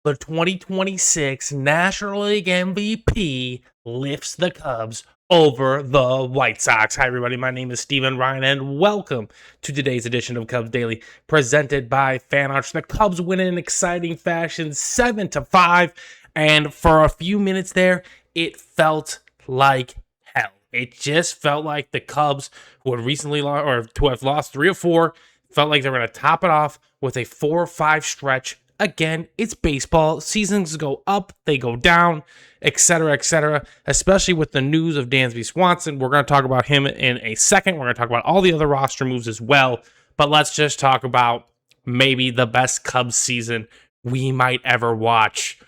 The 2026 National League MVP lifts the Cubs over the White Sox. Hi, everybody. My name is Steven Ryan, and welcome to today's edition of Cubs Daily, presented by FanArch. The Cubs win in exciting fashion, 7-5, and for a few minutes there, it felt like hell. It just felt like the Cubs, who had recently lost, or who have lost 3 or 4, felt like they were going to top it off with a 4 or 5 stretch. Again, it's baseball. Seasons go up, they go down, etc., etc., especially with the news of Dansby Swanson. We're going to talk about him in a second. We're going to talk about all the other roster moves as well. But let's just talk about maybe the best Cubs season we might ever watch,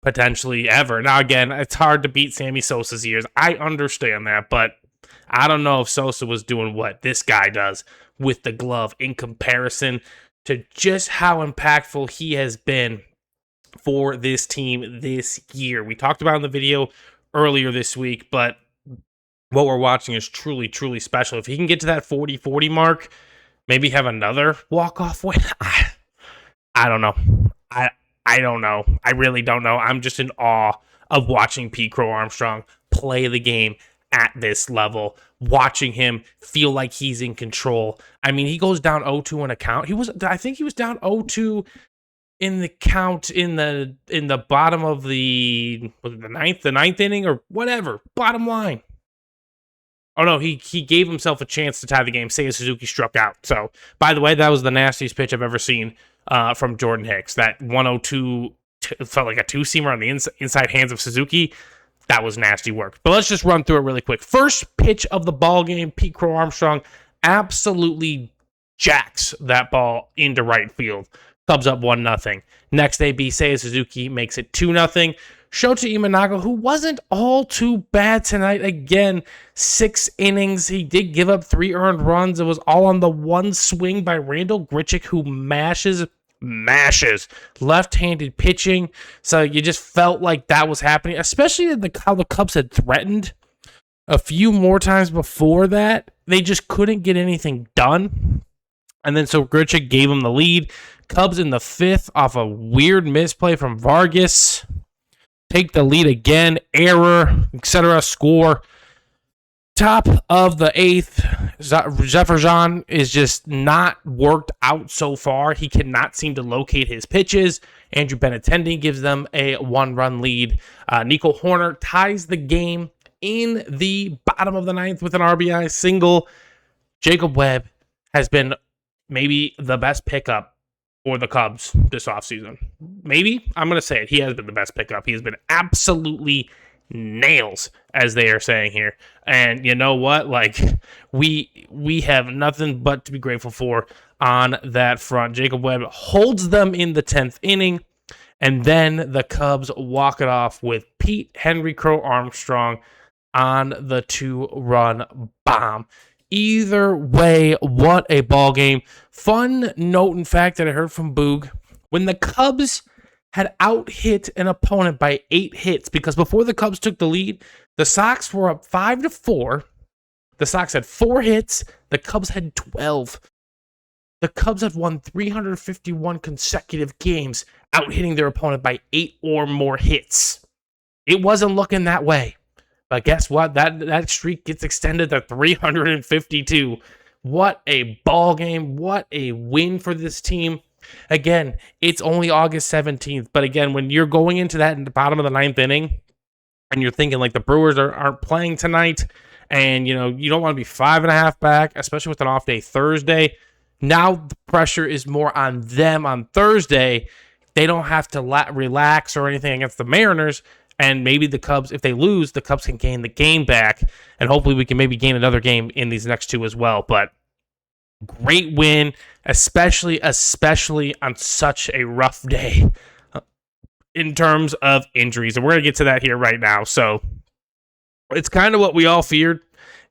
potentially ever. Now, again, it's hard to beat Sammy Sosa's years. I understand that, but I don't know if Sosa was doing what this guy does with the glove in comparison to just how impactful he has been for this team this year. We talked about in the video earlier this week, but what we're watching is truly, truly special. If he can get to that 40-40 mark, maybe have another walk-off win, I don't know. I don't know. I really don't know. I'm just in awe of watching Pete Crow Armstrong play the game at this level, watching him feel like he's in control. I mean, he goes down 0-2 in a count. I think he was down 0-2 in the count in the bottom of the ninth inning or whatever. Bottom line. Oh no, he gave himself a chance to tie the game. Seiya Suzuki struck out. So, by the way, that was the nastiest pitch I've ever seen from Jordan Hicks. That 102 felt like a two-seamer on the inside hands of Suzuki. That was nasty work. But let's just run through it really quick. First pitch of the ball game, Pete Crow Armstrong absolutely jacks that ball into right field. Cubs up 1-0. Next AB, Seiya Suzuki makes it 2-0. Shota Imanaga, who wasn't all too bad tonight. Again, 6 innings. He did give up 3 earned runs. It was all on the one swing by Randall Grichuk, who mashes left-handed pitching. So you just felt like that was happening, especially how the Cubs had threatened a few more times before that. They just couldn't get anything done. And then so Grichuk gave him the lead. Cubs in the 5th off a weird misplay from Vargas. Take the lead again. Error, etc. Score. Top of the 8th, Jefferson is just not worked out so far. He cannot seem to locate his pitches. Andrew Benintendi gives them a 1-run lead. Nico Hoerner ties the game in the bottom of the 9th with an RBI single. Jacob Webb has been maybe the best pickup for the Cubs this offseason. Maybe. I'm going to say it. He has been the best pickup. He has been absolutely nails, as they are saying here. And you know what? Like, we have nothing but to be grateful for on that front. Jacob Webb holds them in the 10th inning, and then the Cubs walk it off with Pete Henry Crow Armstrong on the 2-run bomb. Either way, what a ball game. Fun note, in fact, that I heard from Boog, when the Cubs had out-hit an opponent by 8 hits, because before the Cubs took the lead, the Sox were up 5-4. The Sox had 4 hits. The Cubs had 12. The Cubs had won 351 consecutive games, out-hitting their opponent by 8 or more hits. It wasn't looking that way. But guess what? That streak gets extended to 352. What a ball game. What a win for this team. Again, it's only August 17th, but again, when you're going into that in the bottom of the 9th inning, and you're thinking like the Brewers aren't playing tonight, and you don't want to be 5.5 back, especially with an off day Thursday. Now the pressure is more on them on Thursday. They don't have to relax or anything against the Mariners, and maybe the Cubs, if they lose, the Cubs can gain the game back, and hopefully we can maybe gain another game in these next 2 as well. But great win, especially on such a rough day in terms of injuries. And we're going to get to that here right now. So it's kind of what we all feared.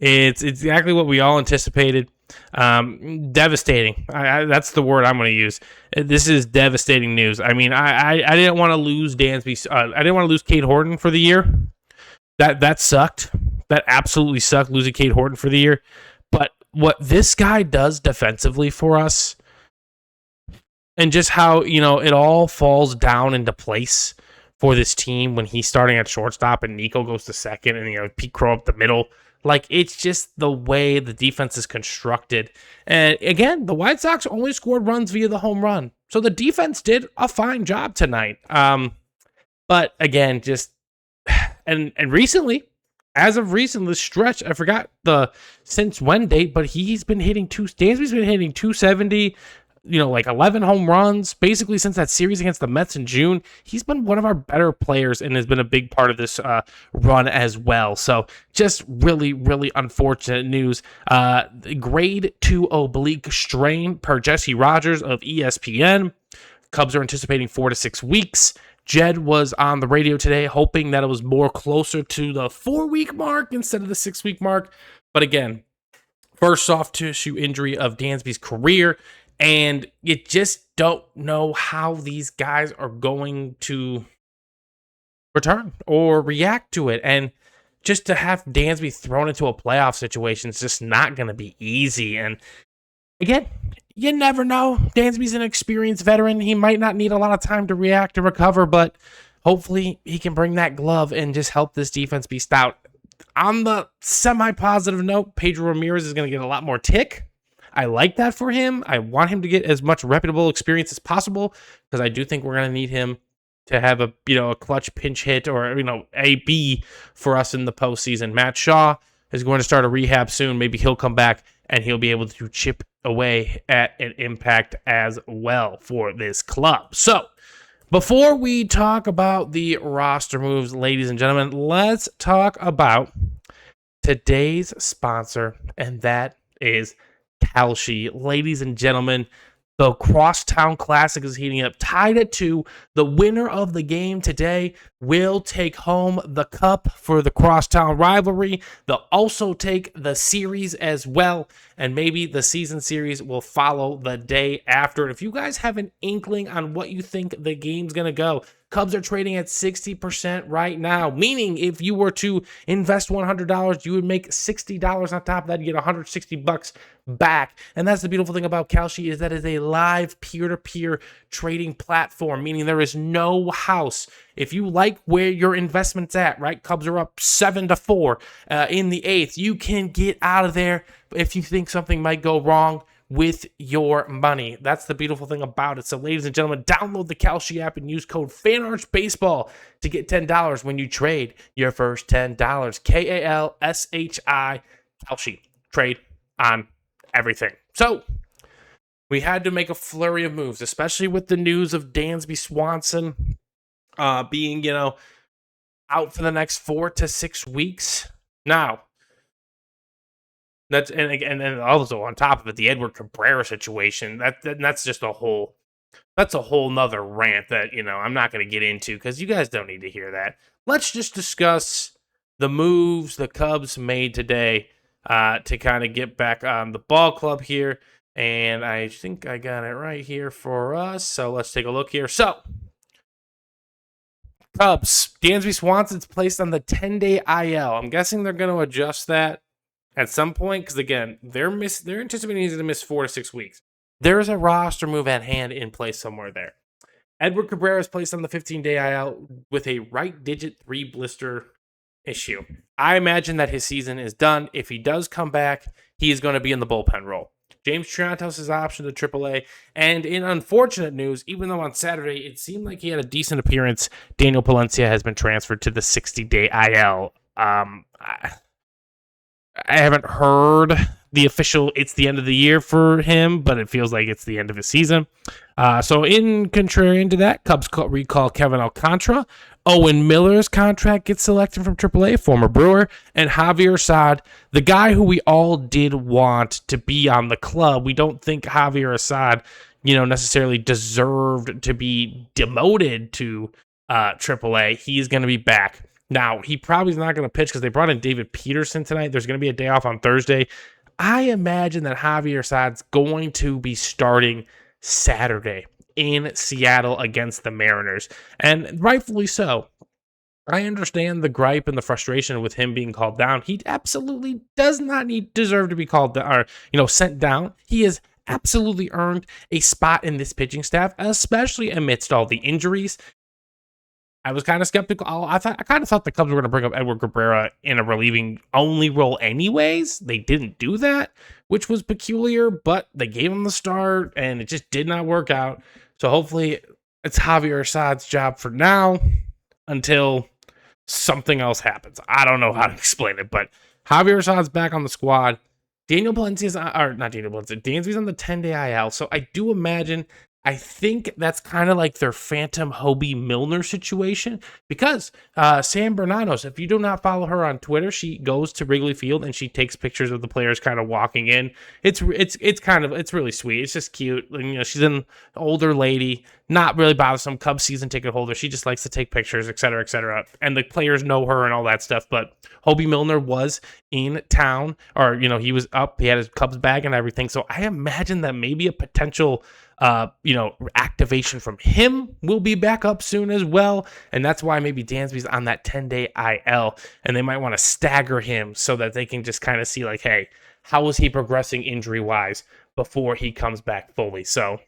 It's exactly what we all anticipated. Devastating. That's the word I'm going to use. This is devastating news. I mean, I didn't want to lose Dansby. I didn't want to lose Cade Horton for the year. That sucked. That absolutely sucked, losing Cade Horton for the year. But what this guy does defensively for us and just how, it all falls down into place for this team when he's starting at shortstop and Nico goes to second and, Pete Crow up the middle. Like, it's just the way the defense is constructed. And again, the White Sox only scored runs via the home run. So the defense did a fine job tonight. But again, just, and recently, as of recent, the stretch, I forgot the since when date, but Dansby's been hitting 270, like 11 home runs, basically since that series against the Mets in June. He's been one of our better players and has been a big part of this run as well. So just really, really unfortunate news. Grade 2 oblique strain per Jesse Rogers of ESPN. Cubs are anticipating 4 to 6 weeks. Jed was on the radio today hoping that it was more closer to the 4-week mark instead of the 6-week mark. But again, first soft tissue injury of Dansby's career. And you just don't know how these guys are going to return or react to it. And just to have Dansby thrown into a playoff situation is just not going to be easy. And again, you never know. Dansby's an experienced veteran. He might not need a lot of time to react and recover, but hopefully he can bring that glove and just help this defense be stout. On the semi-positive note, Pedro Ramirez is going to get a lot more tick. I like that for him. I want him to get as much reputable experience as possible because I do think we're going to need him to have a clutch pinch hit or a B for us in the postseason. Matt Shaw is going to start a rehab soon. Maybe he'll come back and he'll be able to chip away at an impact as well for this club. So before we talk about the roster moves, ladies and gentlemen, let's talk about today's sponsor, and that is Kalshi. Ladies and gentlemen, the Crosstown Classic is heating up, tied at 2. The winner of the game today will take home the cup for the Crosstown rivalry. They'll also take the series as well, and maybe the season series will follow the day after. And if you guys have an inkling on what you think the game's going to go, Cubs are trading at 60% right now, meaning if you were to invest $100, you would make $60 on top of that. You get $160 back. And that's the beautiful thing about Kalshi is that it's a live peer-to-peer trading platform, meaning there is no house. If you like where your investment's at, right? Cubs are up 7-4 in the 8th. You can get out of there if you think something might go wrong with your money. That's the beautiful thing about it. So ladies and gentlemen, download the Kalshi app and use code FANARCHBASEBALL to get $10 when you trade your first $10. KALSHI, Kalshi. Trade on everything. So we had to make a flurry of moves, especially with the news of Dansby Swanson being, out for the next 4 to 6 weeks. Now, that's and also on top of it, the Edward Cabrera situation. That's just a whole nother rant that I'm not going to get into because you guys don't need to hear that. Let's just discuss the moves the Cubs made today to kind of get back on the ball club here. And I think I got it right here for us. So let's take a look here. So Cubs, Dansby Swanson's placed on the 10-day IL. I'm guessing they're going to adjust that at some point, because again, they're anticipating he's going to miss 4 to 6 weeks. There's a roster move at hand in place somewhere there. Edward Cabrera is placed on the 15-day IL with a right digit 3 blister issue. I imagine that his season is done. If he does come back, he is going to be in the bullpen role. James Triantos is optioned to AAA. And in unfortunate news, even though on Saturday it seemed like he had a decent appearance, Daniel Palencia has been transferred to the 60-day IL. I haven't heard the official it's the end of the year for him, but it feels like it's the end of his season. So in contrarian to that, Cubs recall Kevin Alcantara. Owen Miller's contract gets selected from AAA, former Brewer, and Javier Assad, the guy who we all did want to be on the club. We don't think Javier Assad, necessarily deserved to be demoted to AAA. He's going to be back. Now, he probably is not going to pitch because they brought in David Peterson tonight. There's going to be a day off on Thursday. I imagine that Javier Assad's going to be starting Saturday in Seattle against the Mariners, and rightfully so. I understand the gripe and the frustration with him being called down. He absolutely does not deserve to be called down or sent down. He is absolutely earned a spot in this pitching staff, especially amidst all the injuries. I was kind of skeptical. I kind of thought the Cubs were going to bring up Edward Cabrera in a relieving only role anyways. They didn't do that, which was peculiar, but they gave him the start and it just did not work out. So hopefully it's Javier Assad's job for now until something else happens. I don't know how to explain it, but Javier Assad's back on the squad. Daniel Palencia's, or not Daniel Palencia, Dansby's on the 10-day IL. So I do imagine, I think that's kind of like their phantom Hobie Milner situation, because Sam Bernanos, if you do not follow her on Twitter, she goes to Wrigley Field and she takes pictures of the players kind of walking in. It's really sweet. It's just cute. You know, she's an older lady, not really bothersome, Cubs season ticket holder. She just likes to take pictures, et cetera, et cetera. And the players know her and all that stuff. But Hobie Milner was in town, or, you know, he was up. He had his Cubs bag and everything. So I imagine that maybe a potential activation from him will be back up soon as well. And that's why maybe Dansby's on that 10-day IL, and they might want to stagger him so that they can just kind of see, like, hey, how is he progressing injury-wise before he comes back fully? So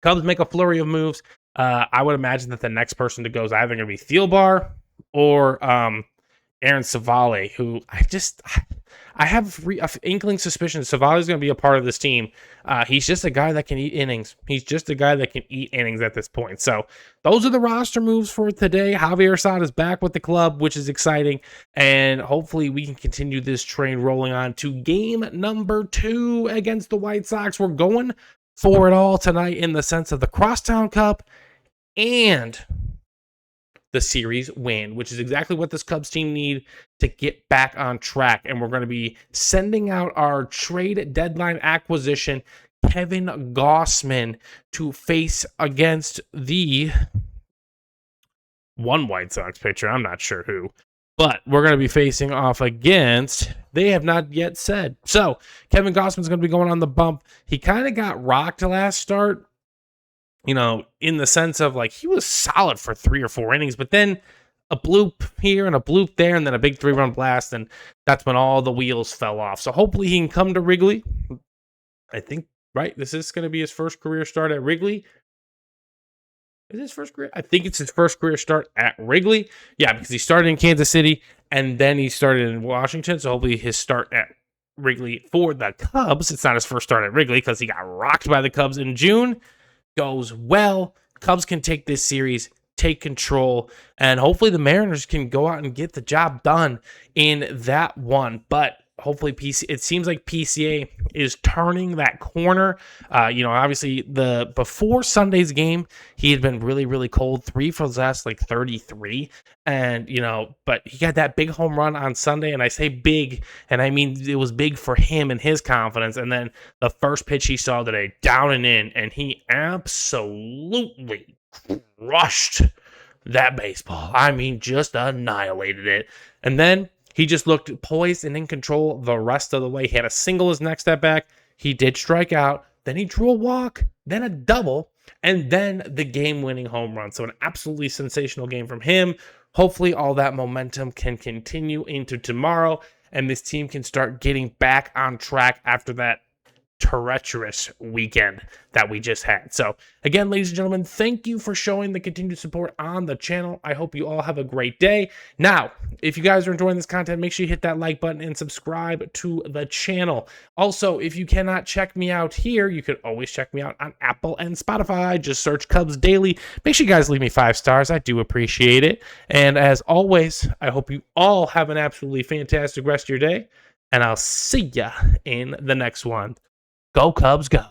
Cubs make a flurry of moves. I would imagine that the next person to go is either going to be Thielbar or Aaron Savale, who I have an inkling suspicion Savale is going to be a part of this team. He's just a guy that can eat innings. He's just a guy that can eat innings at this point. So those are the roster moves for today. Javier Assad is back with the club, which is exciting. And hopefully we can continue this train rolling on to game number 2 against the White Sox. We're going for it all tonight in the sense of the Crosstown Cup and the series win, which is exactly what this Cubs team need to get back on track. And we're going to be sending out our trade deadline acquisition, Kevin Gausman, to face against the one White Sox pitcher. I'm not sure who, but we're going to be facing off against, they have not yet said. So Kevin Gausman's going to be going on the bump. He kind of got rocked last start, you know, in the sense of, like, he was solid for 3 or 4 innings, but then a bloop here and a bloop there, and then a big 3-run blast, and that's when all the wheels fell off. So hopefully he can come to Wrigley. I think, right, this is going to be his first career start at Wrigley. Is it his first career? I think it's his first career start at Wrigley. Yeah, because he started in Kansas City, and then he started in Washington, so hopefully his start at Wrigley for the Cubs, it's not his first start at Wrigley because he got rocked by the Cubs in June, goes well. Cubs can take this series, take control, and hopefully the Mariners can go out and get the job done in that one. But hopefully it seems like PCA is turning that corner. Obviously before Sunday's game, he had been really, really cold, 3 for his last 33. And, but he got that big home run on Sunday. And I say big, and I mean, it was big for him and his confidence. And then the first pitch he saw today, down and in, and he absolutely crushed that baseball. I mean, just annihilated it. And then he just looked poised and in control the rest of the way. He had a single his next step back. He did strike out. Then he drew a walk, then a double, and then the game-winning home run. So an absolutely sensational game from him. Hopefully all that momentum can continue into tomorrow, and this team can start getting back on track after that treacherous weekend that we just had. So again, ladies and gentlemen, thank you for showing the continued support on the channel. I hope you all have a great day. Now, if you guys are enjoying this content, make sure you hit that like button and subscribe to the channel. Also, if you cannot check me out here, you could always check me out on Apple and Spotify. Just search Cubs Daily. Make sure you guys leave me 5 stars. I do appreciate it. And as always, I hope you all have an absolutely fantastic rest of your day, and I'll see ya in the next one. Go Cubs, go.